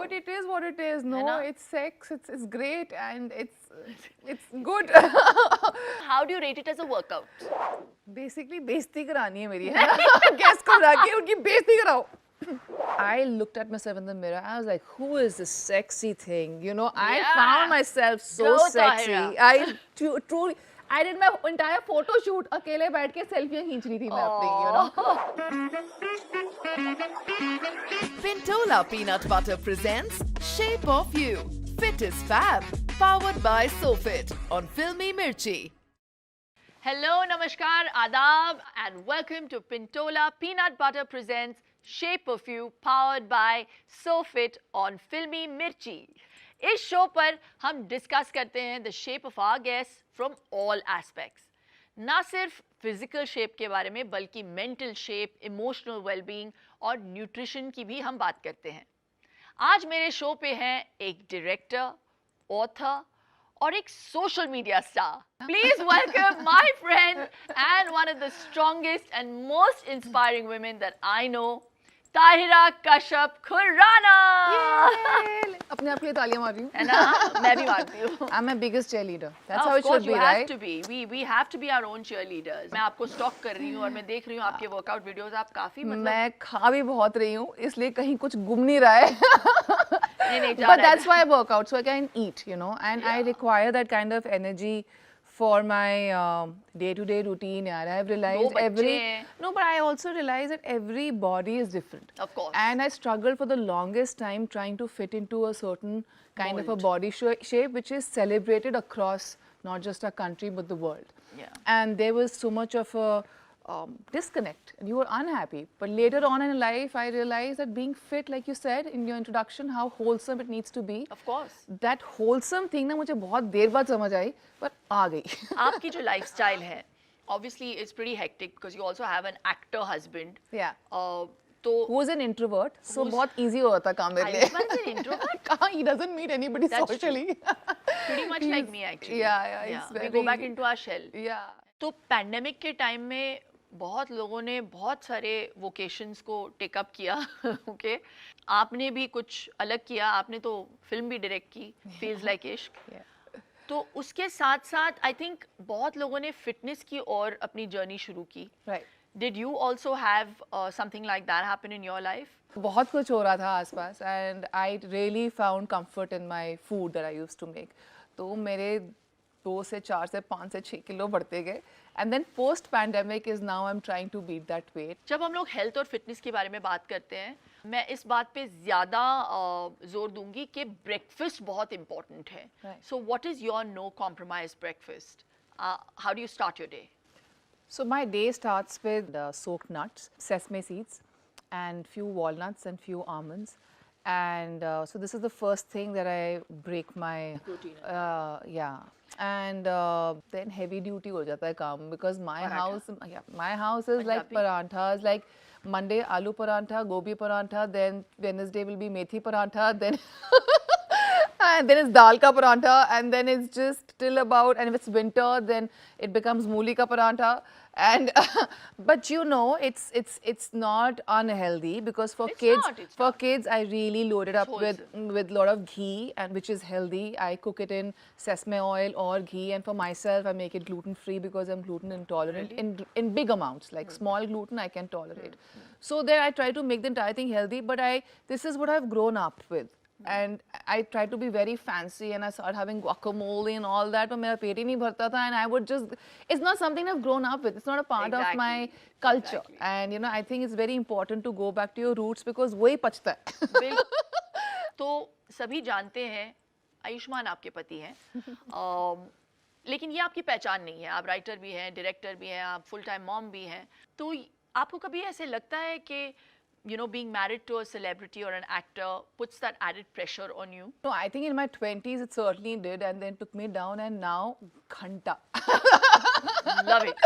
But it is what it is. No, na? it's sex. It's great and it's good. How do you rate it as a workout? Basically, बेइज्जती करानी है मेरी, है ना? Guest को बुला के उनकी बेइज्जती कराओ. I looked at myself in the mirror. I was like, "Who is this sexy thing?" You know, I Yeah. found myself so Go, sexy. Tahira. Truly, I did my entire photo shoot. अकेले बैठ के selfie खींच रही थी मैं अपनी, you know. Pintola Peanut Butter presents Shape of You. Fit is Fab. Powered by SoFit on Filmy Mirchi. Hello, namaskar, adab, and welcome to Pintola Peanut Butter presents Shape of You, powered by SoFit on Filmy Mirchi. इस शो पर हम discuss करते हैं the shape of our guest from all aspects. ना सिर्फ physical shape के बारे में बल्कि मेंटल शेप, इमोशनल वेलबींग और न्यूट्रिशन की भी हम बात करते हैं. आज मेरे शो पे हैं एक डायरेक्टर, ऑथर और एक social media star. Please welcome my friend and one of the strongest and most inspiring women that I know, Tahira Kashyap Khurana. अपने आप के लिए तालियां मार रही हूँ. है ना, मैं भी मारती हूँ. I'm my biggest cheerleader. That's Of how it course, should be, you have right? to be. We have to be our own cheerleaders. मैं आपको स्टॉक कर रही हूँ और मैं देख रही हूँ आपके वर्कआउट वीडियोस. आप काफी मतलब मैं खा भी बहुत रही हूँ, इसलिए कहीं कुछ गुम नहीं रहा है. नहीं जा But रहा है. that's why I work out, so I can eat, you know, and I require that kind of energy for my day-to-day routine. Yeah, I've realized बच्चे हैं. no, but I also realize that every body is different. Of course. And I struggled for the longest time trying to fit into a certain kind of a Mold. body shape, which is celebrated across not just our country but the world. Yeah. And there was so much of a disconnect, and you were unhappy. But later on in life, I realized that being fit, like you said in your introduction, how wholesome it needs to be. Of course. That wholesome thing ना मुझे बहुत देर बाद समझ आई, पर आ गई. आपकी जो lifestyle है, obviously it's pretty hectic because you also have an actor husband. Yeah. तो Who is an introvert, so बहुत easy होता काम मेरे लिए. Ayushman's an introvert? कहाँ, he doesn't meet anybody That's true. socially. Pretty much like me actually. Yeah, he's We very. go back into our shell. Yeah. तो pandemic के time में बहुत लोगों ने बहुत सारे वोकेशंस को टेकअप किया. ओके आपने भी कुछ अलग किया. आपने तो फिल्म भी डायरेक्ट की, फील्स लाइक इश्क. Yeah. तो उसके साथ साथ आई थिंक बहुत लोगों ने फिटनेस की और अपनी जर्नी शुरू की. Right. Did you also have something like that happen in your life? बहुत कुछ हो रहा था आसपास, and I really found comfort in my food that I used to make. तो मेरे 2 से 4 से 5 से 6 किलो बढ़ते गए, and then post pandemic is now I'm trying to beat that weight. जब हम लोग हेल्थ और फिटनेस के बारे में बात करते हैं, मैं इस बात पे ज़्यादा जोर दूंगी कि ब्रेकफास्ट बहुत इम्पोर्टेंट है. Right. So what is your no compromise breakfast? How do you start your day? So my day starts with soaked nuts, sesame seeds, and few walnuts and few almonds. And so this is the first thing that I break my Protein. Yeah, and then heavy duty हो जाता है काम, because my Paratha. my house is like Punjabi. paranthas, like Monday aloo parantha, gobi parantha, then Wednesday will be methi parantha, then and then it's dal ka parantha, and then it's just till about, and if it's winter then it becomes mooli ka parantha, and but you know it's not unhealthy, because for It's kids not, it's for not. kids I really load it up with wholesome. lot of ghee, and which is healthy. I cook it in sesame oil or ghee, and for myself I make it gluten free because I'm gluten intolerant. Really? In big amounts, like small gluten I can tolerate. So there I try to make the entire thing healthy, but this is what I've grown up with. And I try to be very fancy, and I started having guacamole and all that, but मेरा पेट ही नहीं भरता था, and I would just, it's not something I've grown up with. It's not a part of my Exactly. culture. Exactly. And you know, I think it's very important to go back to your roots, because वही पचता है. बिल्कुल. तो सभी जानते हैं आयुष्मान आपके पति हैं. लेकिन ये आपकी पहचान नहीं है. आप राइटर भी हैं, डायरेक्टर भी हैं, आप फुल टाइम मॉम भी हैं. तो आपको कभी ऐसे लगता है कि being married to a celebrity or an actor puts that added pressure on you? No, I think in my 20s it certainly did, and then took me down, and now ghanta. Love it.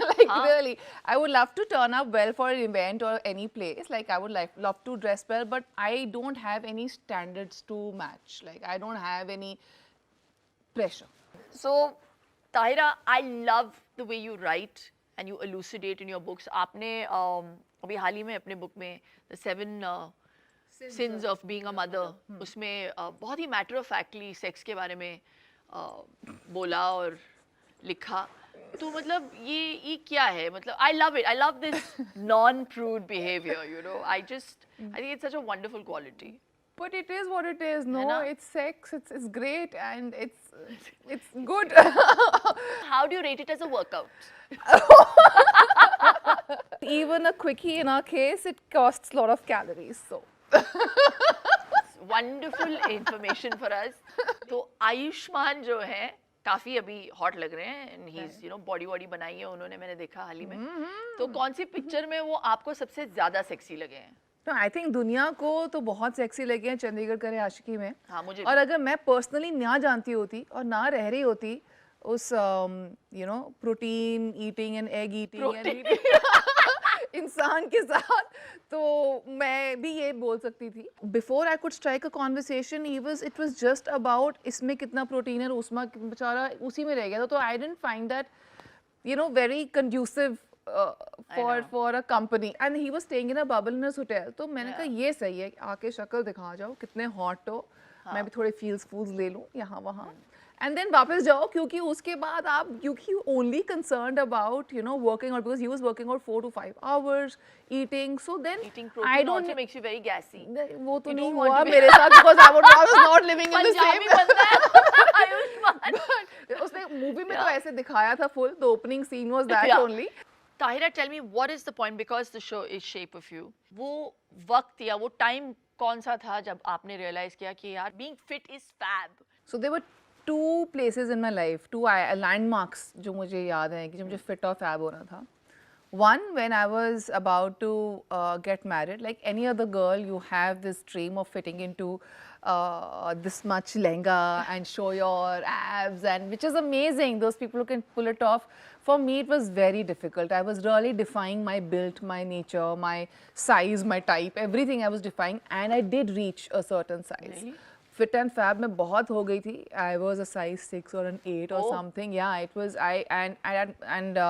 Like really, I would love to turn up well for an event or any place. Like I would love to dress well, but I don't have any standards to match. Like I don't have any pressure. So, Tahira, I love the way you write and you elucidate in your books. आपने अभी हाल ही में अपने book में the since of being a mother, उसमें बहुत ही matter of factly sex के बारे में बोला और लिखा। तो मतलब ये क्या है? मतलब I love this non prude behaviour, you know, I think it's such a wonderful quality. But it is what it is. No, na? it's sex. It's great and it's good. How do you rate it as a workout? Even a quickie in our case, it costs a lot of calories. So wonderful information for us. तो आयुष्मान जो है काफी अभी hot लग रहे हैं, and he is you know body वॉडी बनाई है उन्होंने, मैंने देखा हाल ही में। तो कौन सी पिक्चर में वो आपको सबसे ज्यादा सेक्सी लगे हैं? तो आई थिंक दुनिया को तो बहुत सेक्सी लगे हैं चंडीगढ़ करे आशिकी में। हाँ, मुझे और अगर मैं पर्सनली ना जानती होती और ना रह रही होती उस you know protein eating and egg eating इंसान के साथ, तो मैं भी ये बोल सकती थी। Before I could strike a conversation it was just about इसमें कितना प्रोटीन है, उसमें बेचारा उसी में रह गया था। तो I didn't find that you know very conducive for a company, and he was staying in a bubble in his hotel. तो मैंने कहा ये सही है, आके शक्ल दिखा जाओ कितने हॉट हो, मैं भी थोड़े फील्स फूल्स ले लूँ यहाँ वहाँ, एंड देन वापस जाओ, क्योंकि उसके बाद आप क्योंकि only concerned about you know working out, because he was working out 4 to 5 hours eating, so then eating I protein don't also makes you very gassy. वो तो You नहीं don't want हुआ to be- मेरे साथ, because I was not living in the Punjabi same बनता है आयुष्मान। उसने movie में तो ऐसे दिखाया था full, the opening scene was that Yeah. Only. Tahira, tell me what is the point, because the show is shape of you. वो वक्त या वो टाइम कौन सा था जब आपने रियलाइज किया कि यार being fit is fab? So there were two places in my life, two landmarks जो मुझे याद हैं कि जब मुझे fit और fab होना था. One, when I was about to get married, like any other girl, you have this dream of fitting into this much lehenga and show your abs, and which is amazing. Those people who can pull it off. For me, it was very difficult. I was really defying my build, my nature, my size, my type, everything I was defying, and I did reach a certain size. Really? Fit and fab में बहुत हो गई थी. I was a size 6 or an 8 or Oh. something. Yeah, it was and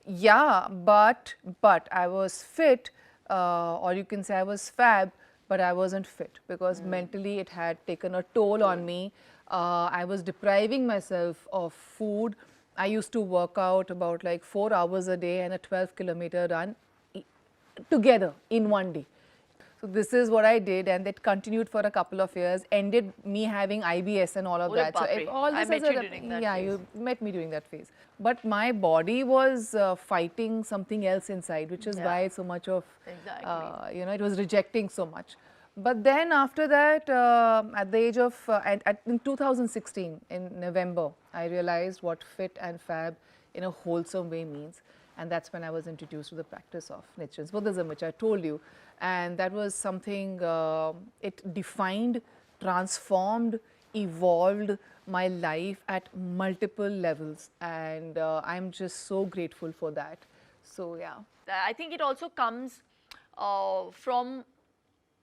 yeah, but I was fit, or you can say I was fab, but I wasn't fit because mentally it had taken a toll on me. I was depriving myself of food. I used to work out about like 4 hours a day and a 12-kilometer run together in one day. So this is what I did, and that continued for a couple of years, ended me having IBS and all of Ore that. So baapre. all I this met as you a, during that yeah, phase. you met me during that phase. But my body was fighting something else inside, which is Yeah. why so much of, Exactly. you know, it was rejecting so much. But then after that, at the age of, in 2016, in November, I realized what fit and fab in a wholesome way means. And that's when I was introduced to the practice of Nichiren's Buddhism, which I told you. And that was something, it defined, transformed, evolved my life at multiple levels. And I'm just so grateful for that. So, yeah. I think it also comes from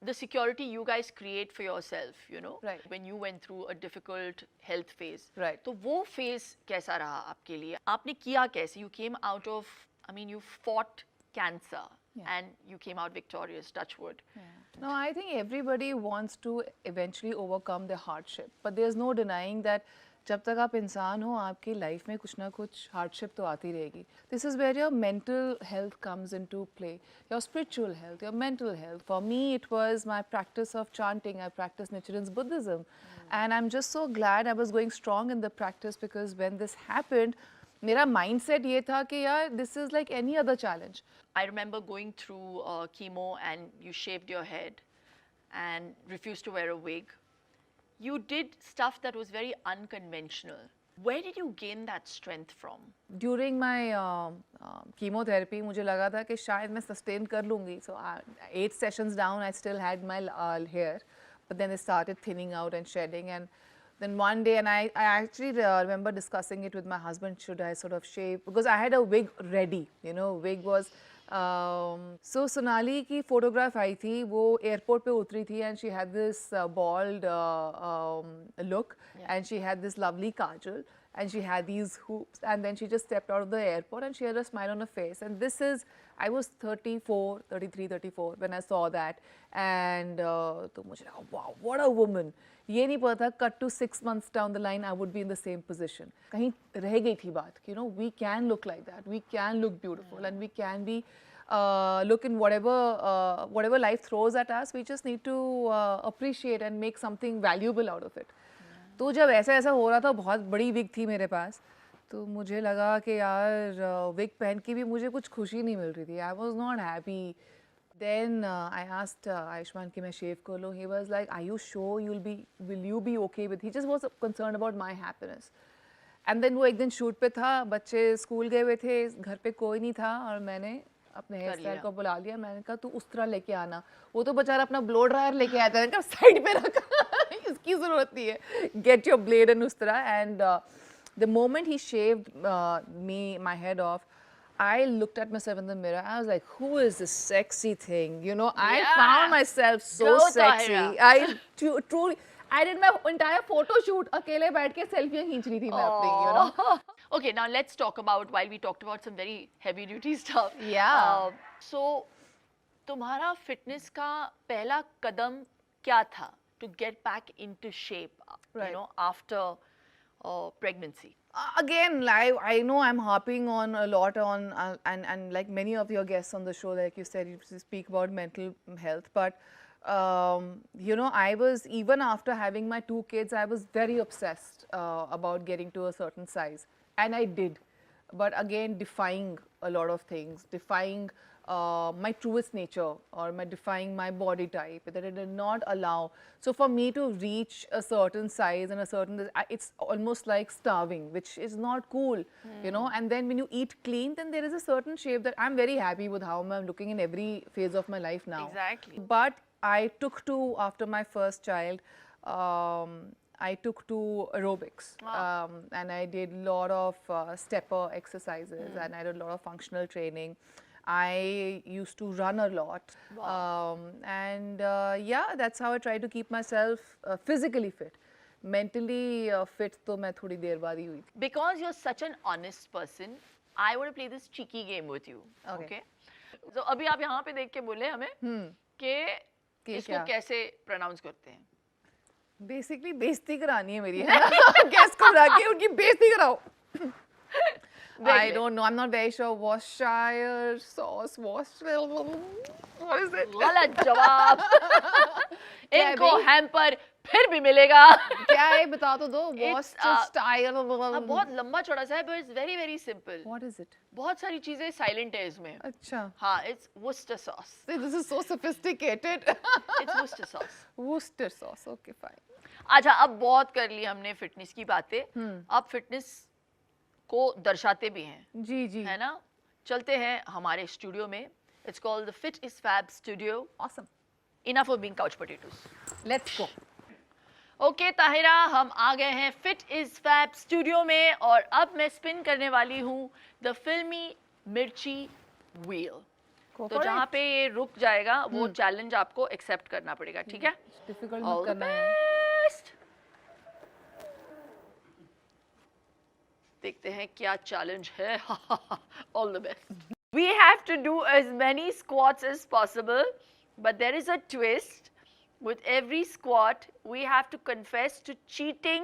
the security you guys create for yourself, you know, Right. when you went through a difficult health phase. Right. तो वो phase कैसा रहा आपके लिए? आपने किया कैसे? You came out of, I mean, you fought cancer, Yeah. and you came out victorious, touch wood. No, I think everybody wants to eventually overcome their hardship, but there's no denying that जब तक आप इंसान हो आपकी life में कुछ ना कुछ हार्डशिप तो आती रहेगी. This is where your mental health comes into play, your spiritual health, your mental health. For me, it was my practice of chanting. I practiced Nichiren's Buddhism, and I'm just so glad I was going strong in the practice, because when this happened, मेरा mindset ये था कि यार this is like any other challenge. I remember going through chemo, and you shaved your head and refused to wear a wig. You did stuff that was very unconventional. Where did you gain that strength from? During my chemotherapy, मुझे लगा था कि शायद मैं sustain कर लूँगी. So 8 sessions down, I still had my hair, but then it started thinning out and shedding. And then one day, and I actually remember discussing it with my husband, should I sort of shave? Because I had a wig ready, you know, wig was, so Sonali की photograph आई थी, वो airport पे उतरी थी, and she had this bald look, and she had this lovely kajal, and she had these hoops, and then she just stepped out of the airport and she had a smile on her face. And this is, I was 34, 33, 34 when I saw that, and तो मुझे लगा, wow, what a woman. ये नहीं पता था, cut to 6 months down the line, I would be in the same position. कहीं रह गई थी बात, you know, we can look like that, we can look beautiful, and we can be look in whatever life throws at us. We just need to appreciate and make something valuable out of it. तो जब ऐसा ऐसा हो रहा था, बहुत बड़ी wig थी मेरे पास, तो मुझे लगा कि यार विग पहन के भी मुझे कुछ खुशी नहीं मिल रही थी. I was not happy. Then I asked Ayushmann कि मैं shave कर लूँ. He was like, are you sure will you be okay with? He just was concerned about my happiness. And then वो एक दिन शूट पे था, बच्चे स्कूल गए हुए थे, घर पे कोई नहीं था, और मैंने अपने हेयर स्टाइल को बुला लिया. मैंने कहा तू उस्तरा लेके आना. वो तो बेचारा अपना ब्लो ड्रायर लेके आया था. मैंने कहा साइड पे रखा, इसकी जरूरत नहीं है. Get your blade and Ustraa. And the moment he shaved my head off, I looked at myself in the mirror. I was like, who is this sexy thing? You know, I found myself so Go, sexy. Tahira. I truly, I did my entire photo shoot अकेले बैठ के सेल्फियाँ खींच रही थी मैं अपनी, you know. Okay, now let's talk about, while we talked about some very heavy duty stuff. Yeah. So, तुम्हारा fitness का पहला कदम क्या था to get back into shape, you Right. know, after pregnancy? Again, I know I'm harping on a lot on, and like many of your guests on the show, like you said, you speak about mental health, but you know, I was, even after having my 2 kids, I was very obsessed about getting to a certain size, and I did. But again, defying a lot of things, defying my truest nature, or defying my body type, that it did not allow. So for me to reach a certain size and a certain, it's almost like starving, which is not cool, you know. And then when you eat clean, then there is a certain shape that I'm very happy with how I'm looking in every phase of my life now. Exactly. But I took to, after my first child, I took to aerobics, and I did a lot of stepper exercises, and I did a lot of functional training. I used to run a lot, and yeah, that's how I try to keep myself physically fit. Mentally fit तो मैं थोड़ी देर बाद ही हुई थी. Because you're such an honest person, I want to play this cheeky game with you. Okay. So अभी आप यहाँ पे देख के बोले हमें कि इसको क्या? कैसे pronounce करते हैं. Basically बेइज्जती करानी है मेरी, है ना? Guest को बुला के उनकी बेइज्जती कराओ. I don't know. I'm not very sure. Worcestershire sauce. Worcestershire. What is it? गलत जवाब. इनको हैम्पर फिर भी मिलेगा. क्या है बता तो दो. It's, Worcestershire. बहुत लंबा चौड़ा सा है, but it's very very simple. What is it? बहुत सारी चीजें silent है इसमें. अच्छा. हाँ, it's Worcester sauce. This is so sophisticated. It's Worcester sauce. Worcester sauce. Okay, fine. अच्छा, अब बहुत कर ली हमने फिटनेस की बातें. अब फिटनेस को दर्शाते भी हैं. जी जी. है ना? चलते हैं हमारे स्टूडियो में. It's called the Fit is Fab Studio. Awesome. Enough of being couch potatoes. Let's go. Okay Tahira, हम आ गए हैं फिट इज फैब स्टूडियो में, और अब मैं स्पिन करने वाली हूँ द फिल्मी मिर्ची व्हील. तो जहाँ पे ये रुक जाएगा वो चैलेंज आपको एक्सेप्ट करना पड़ेगा, ठीक है? Difficult All मत the करना है. best. देखते हैं क्या चैलेंज है. All the best. We have to do as many squats as possible, but there is a twist. With every squat, we have to confess to cheating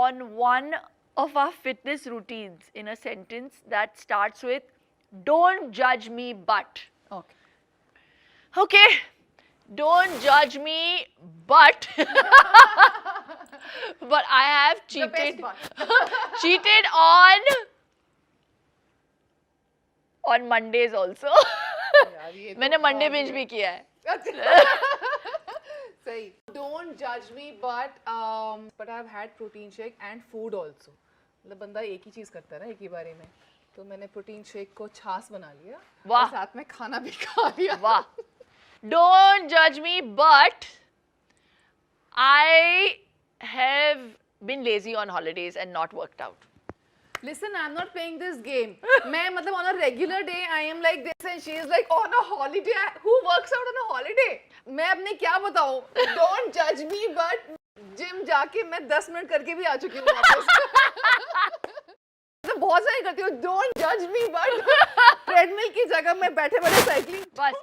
on one of our fitness routines in a sentence that starts with, "Don't judge me, but." Okay. Okay, don't judge me, but but I have cheated. Cheated on Mondays also. मैंने Monday binge भी किया है. सही. Don't judge me, but I've had protein shake and food also. मतलब बंदा एक ही चीज करता है ना एक ही बारे में. तो मैंने प्रोटीन शेक को छाछ बना लिया. वाह. और साथ में खाना भी खा लिया. वाह. Don't judge me, but I have been lazy on holidays and not worked out. Listen, I'm not playing this game. मैं मतलब on a regular day I am like this and she is like on a holiday. Who works out on a holiday? मैं अपने क्या बताऊँ? Don't judge me, but gym gym जाके मैं 10 minute करके भी आ चुकी हूँ वापस। मैं बहुत सारी करती हूँ, डोंट जज मी, बट ट्रेडमिल की जगह मैं बैठे बैठे साइकिलिंग। बस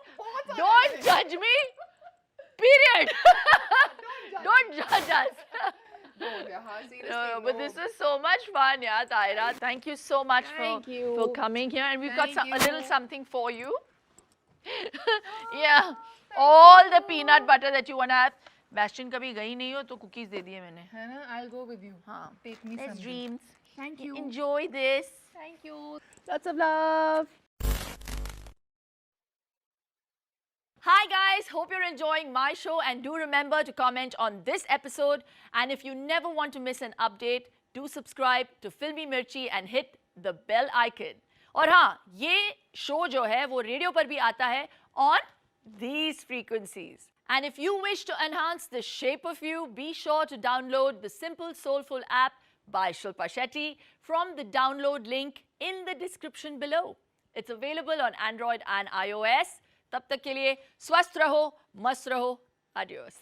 डोंट जज मी, पीरियड। डोंट जज अस। But this is so much fun, yeah, Tyra. Thank you so much for coming here, and we've got a little something for you. Yeah, all the peanut butter that you wanna have. Bastion कभी गई नहीं हो तो cookies दे दिए मैंने. है ना, I'll go with you. हाँ. Take me Let's some. dreams. Thank you. Enjoy this. Thank you. Lots of love. Hi guys, hope you're enjoying my show, and do remember to comment on this episode, and if you never want to miss an update, do subscribe to Filmy Mirchi and hit the bell icon. और हाँ, ये show जो है वो radio पर भी आता है on these frequencies. And if you wish to enhance the shape of you, be sure to download the Simple Soulful app by Shilpa Shetty from the download link in the description below. It's available on Android and iOS. तब तक के लिए स्वस्थ रहो, मस्त रहो, adios.